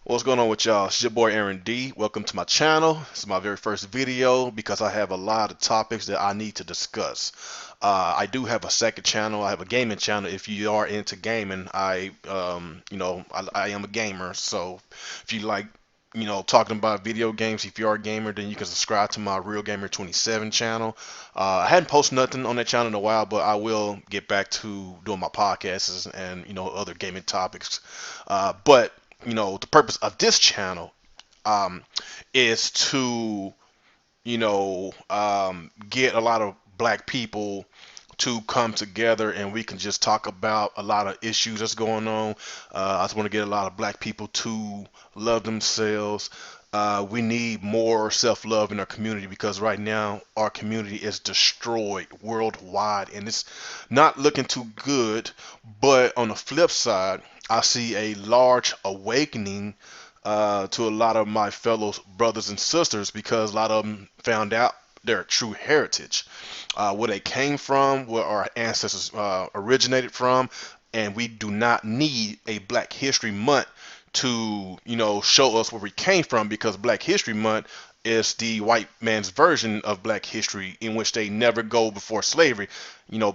What's going on with y'all? It's your boy Aaron D. Welcome to my channel. This is my very first video because I have a lot of topics that I need to discuss. I do have a second channel. I have a gaming channel. If you are into gaming, I am a gamer. So if you like, talking about video games, if you are a gamer, then you can subscribe to my Real Gamer 27 channel. I hadn't posted nothing on that channel in a while, but I will get back to doing my podcasts and other gaming topics. But the purpose of this channel um, is to get a lot of black people to come together and we can just talk about a lot of issues that's going on. I just want to get a lot of black people to love themselves. We need more self-love in our community because right now our community is destroyed worldwide and it's not looking too good. But on the flip side, I see a large awakening to a lot of my fellow brothers and sisters because a lot of them found out their true heritage, where they came from, where our ancestors originated from, and we do not need a Black History Month to, show us where we came from because Black History Month is the white man's version of Black history in which they never go before slavery.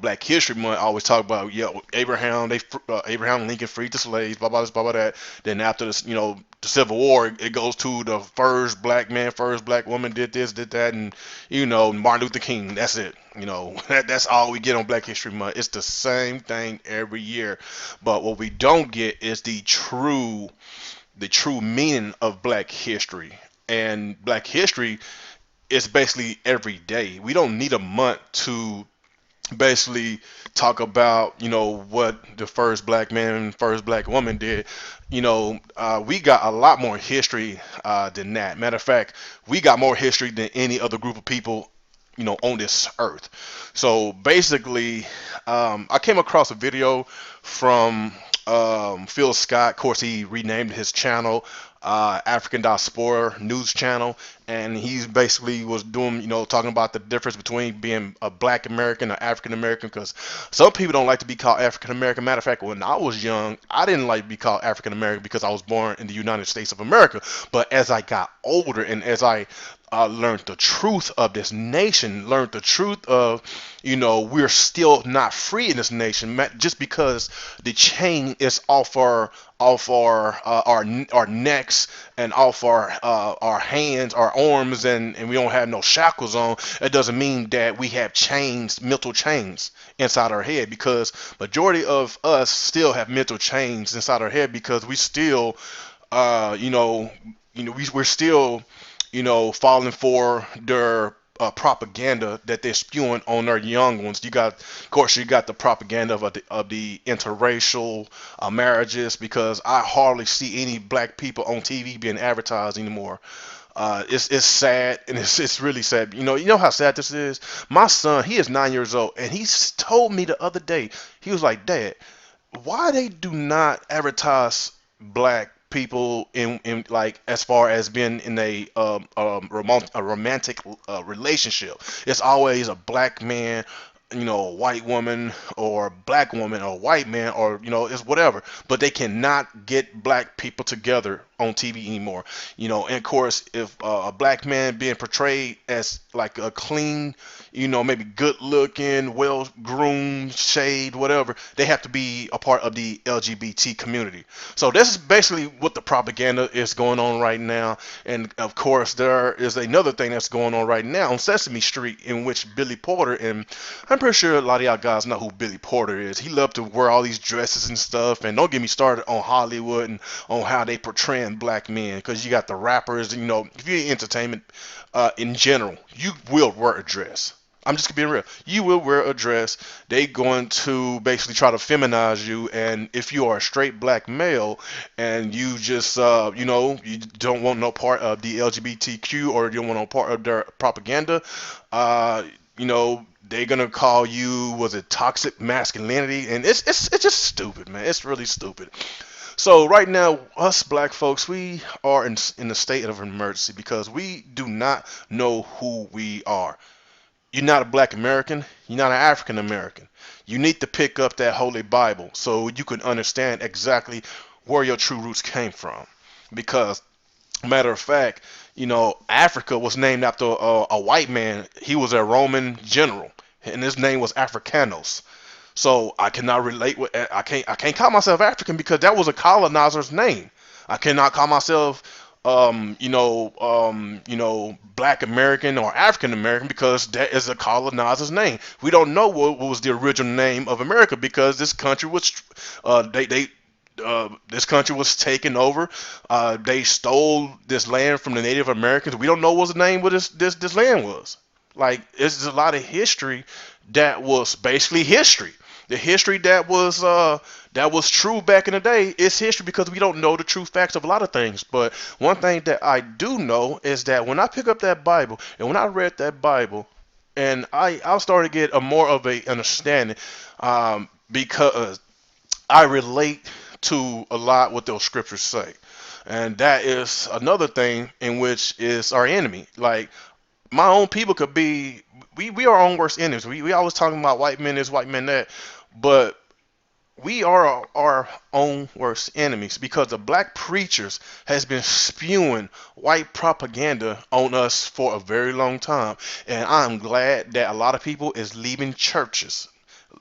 Black History Month always talk about, yeah, Abraham Lincoln freed the slaves, blah blah this, blah blah that. Then after this, the Civil War, it goes to the first black man, first black woman did this, did that, and Martin Luther King. That's it. That's all we get on Black History Month. It's the same thing every year, but what we don't get is the true meaning of Black history. And Black history is basically every day. We don't need a month to basically talk about what the first black man, first black woman did. We got a lot more history than that. Matter of fact, we got more history than any other group of people on this earth. So basically, I came across a video from Phil Scott. Of course, he renamed his channel African Diaspora News Channel, and he basically was doing, talking about the difference between being a Black American or African American, because some people don't like to be called African American. Matter of fact, when I was young, I didn't like to be called African American because I was born in the United States of America. But as I got older and as I learned the truth of this nation, learned the truth of, we're still not free in this nation, just because the chain is off our necks and off our hands, our arms, and we don't have no shackles on. It doesn't mean that we have chains, mental chains inside our head, because majority of us still have mental chains inside our head because we still, uh, you know, we're still falling for their propaganda that they're spewing on their young ones. Of course, you got the propaganda of the interracial marriages, because I hardly see any black people on TV being advertised anymore. It's sad, and it's really sad. You know how sad this is. My son, he is 9 years old, and told me the other day, he was like, "Dad, why they do not advertise black people in like as far as being in a romantic relationship? It's always a black man, a white woman, or a black woman, or a white man, or it's whatever. But they cannot get black people together on TV anymore. And of course, if a black man being portrayed as like a clean, maybe good looking, well groomed, shade, whatever, they have to be a part of the LGBT community. So this is basically what the propaganda is going on right now. And of course, there is another thing that's going on right now on Sesame Street, in which Billy Porter, and I'm pretty sure a lot of y'all guys know who Billy Porter is. He loved to wear all these dresses and stuff. And don't get me started on Hollywood and on how they portraying black men, because you got the rappers. If you're in entertainment in general, you will wear a dress. I'm just being real. You will wear a dress. They going to basically try to feminize you, and if you are a straight black male and you just you don't want no part of the LGBTQ, or you don't want no part of their propaganda, they're gonna call you, was it toxic masculinity? And it's just stupid, man. It's really stupid. So right now, us black folks, we are in a state of emergency because we do not know who we are. You're not a black American. You're not an African American. You need to pick up that Holy Bible so you can understand exactly where your true roots came from. because matter of fact, Africa was named after a white man. He was a Roman general, and his name was Africanus. So I cannot relate with. I can't call myself African because that was a colonizer's name. I cannot call myself Black American or African American because that is a colonizer's name. We don't know what was the original name of America because this country was they this country was taken over. They stole this land from the Native Americans. We don't know what the name of this land was. Like, it's a lot of history that was basically history. The history that was true back in the day is history because we don't know the true facts of a lot of things. But one thing that I do know is that when I pick up that Bible and when I read that Bible, and I started to get a more of a understanding, because I relate to a lot what those scriptures say. And that is another thing in which is our enemy. Like, my own people could be, we are our own worst enemies. We always talking about white men this, white men that, but we are our own worst enemies because the black preachers has been spewing white propaganda on us for a very long time. And I'm glad that a lot of people is leaving churches.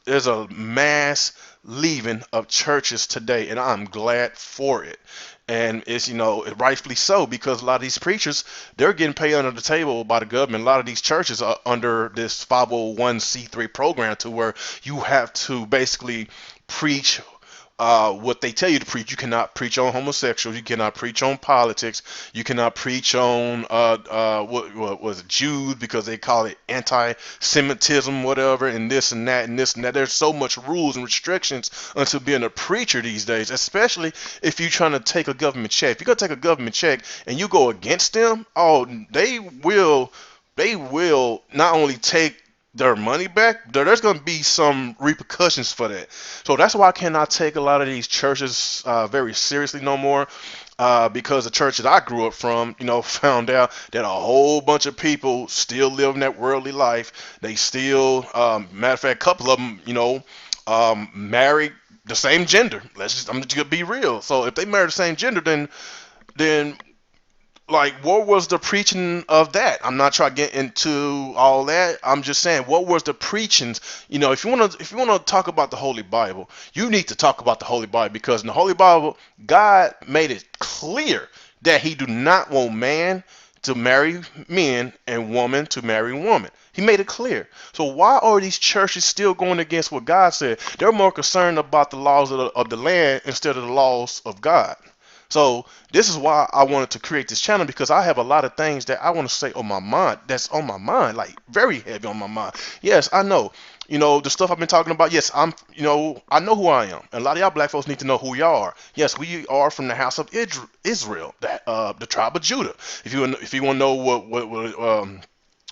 There's a mass leaving of churches today, and I'm glad for it. And it's, rightfully so, because a lot of these preachers, they're getting paid under the table by the government. A lot of these churches are under this 501c3 program to where you have to basically preach what they tell you to preach. You cannot preach on homosexuals. You cannot preach on politics. You cannot preach on what was it, Jews, because they call it anti-Semitism, whatever, and this and that and this and that. There's so much rules and restrictions unto being a preacher these days, especially if you're trying to take a government check. If you're gonna take a government check and you go against them, oh, they will not only take their money back, there's going to be some repercussions for that. So that's why I cannot take a lot of these churches very seriously no more. Because the church that I grew up from, found out that a whole bunch of people still living that worldly life. They still, matter of fact, a couple of them, married the same gender. I'm just gonna be real. So if they marry the same gender, then like, what was the preaching of that? I'm not trying to get into all that. I'm just saying, what was the preachings? If you want to talk about the Holy Bible, you need to talk about the Holy Bible, because in the Holy Bible, God made it clear that He do not want man to marry men and woman to marry woman. He made it clear. So why are these churches still going against what God said? They're more concerned about the laws of the land instead of the laws of God. So this is why I wanted to create this channel, because I have a lot of things that I want to say on my mind, that's on my mind, like very heavy on my mind. Yes, I know. The stuff I've been talking about, yes, I know who I am. And a lot of y'all black folks need to know who y'all are. Yes, we are from the house of Israel, the tribe of Judah. If you want to know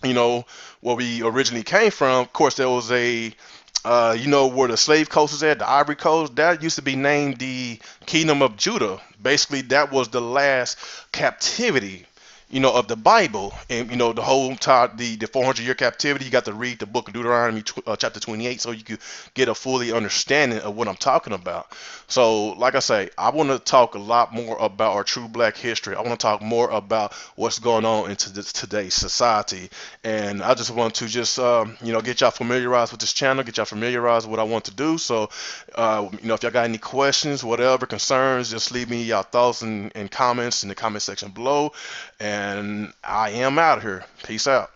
you know, where we originally came from, of course, there was where the slave coast is at, the Ivory Coast, that used to be named the Kingdom of Judah. Basically, that was the last captivity, of the Bible. And, the whole time, the 400-year captivity, you got to read the book of Deuteronomy chapter 28 so you could get a fully understanding of what I'm talking about. So, like I say, I want to talk a lot more about our true black history. I want to talk more about what's going on in today's society. And I just want to get y'all familiarized with this channel, get y'all familiarized with what I want to do. So, if y'all got any questions, whatever, concerns, just leave me y'all thoughts and comments in the comment section below. And I am out of here. Peace out.